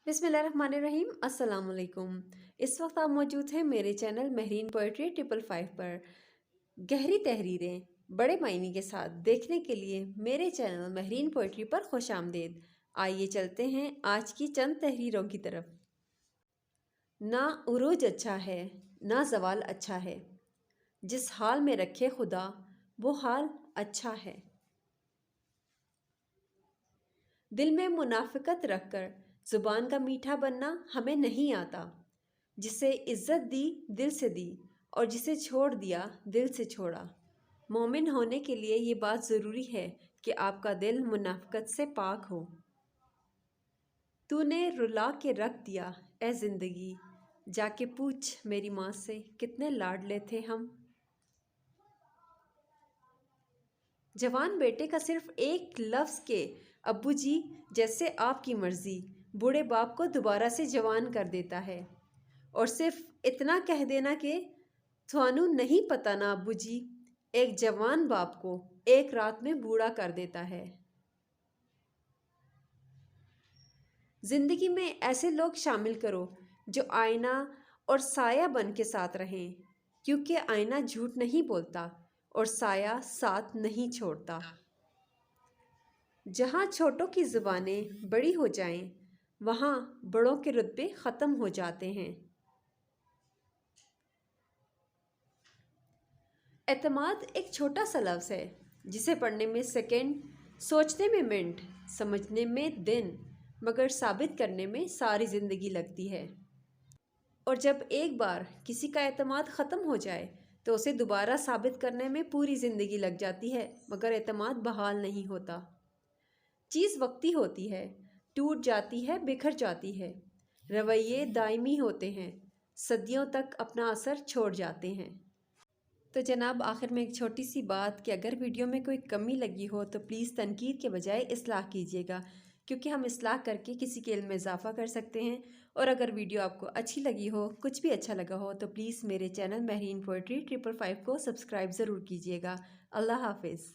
बिस्मिल्लाहिर्रहमानिर्रहीम अस्सलाम वालेकुम। इस वक्त आप मौजूद हैं मेरे चैनल महरीन पोइट्री 555 पर। गहरी तहरीरें बड़े मायने के साथ देखने के लिए मेरे चैनल महरीन पोइट्री पर खुश आमदेद। आइए चलते हैं आज की चंद तहरीरों की तरफ। ना उरूज अच्छा है ना ज़वाल अच्छा है, जिस हाल में रखे खुदा वो हाल अच्छा है। दिल में मुनाफिकत रखकर ज़ुबान का मीठा बनना हमें नहीं आता। जिसे इज़्ज़त दी दिल से दी और जिसे छोड़ दिया दिल से छोड़ा। मोमिन होने के लिए ये बात ज़रूरी है कि आपका दिल मुनाफिकत से पाक हो। तूने रुला के रख दिया ए ज़िंदगी, जाके पूछ मेरी माँ से कितने लाडले थे हम। जवान बेटे का सिर्फ एक लफ्ज़ के अब्बू जी जैसे आपकी मर्ज़ी बूढ़े बाप को दोबारा से जवान कर देता है। और सिर्फ इतना कह देना कि थानू नहीं पता ना अब्बू जी, एक जवान बाप को एक रात में बूढ़ा कर देता है। ज़िंदगी में ऐसे लोग शामिल करो जो आईना और साया बन के साथ रहें, क्योंकि आईना झूठ नहीं बोलता और साया साथ नहीं छोड़ता। जहाँ छोटों की ज़ुबानें बड़ी हो जाएं, वहाँ बड़ों के रुतबे ख़त्म हो जाते हैं। एतमाद एक छोटा सा लफ्ज़ है जिसे पढ़ने में सेकंड, सोचने में मिनट, समझने में दिन, मगर साबित करने में सारी ज़िंदगी लगती है। और जब एक बार किसी का एतमाद ख़त्म हो जाए तो उसे दोबारा साबित करने में पूरी ज़िंदगी लग जाती है, मगर एतमाद बहाल नहीं होता। चीज़ वक्ती होती है, टूट जाती है, बिखर जाती है। रवैये दायमी होते हैं, सदियों तक अपना असर छोड़ जाते हैं। तो जनाब आखिर में एक छोटी सी बात कि अगर वीडियो में कोई कमी लगी हो तो प्लीज़ तनकीद के बजाय इस्लाह कीजिएगा, क्योंकि हम इस्लाह करके किसी के इल्म में इजाफ़ा कर सकते हैं। और अगर वीडियो आपको अच्छी लगी हो, कुछ भी अच्छा लगा हो, तो प्लीज़ मेरे चैनल महरीन पोइट्री 555 को सब्सक्राइब ज़रूर कीजिएगा। अल्लाह हाफिज़।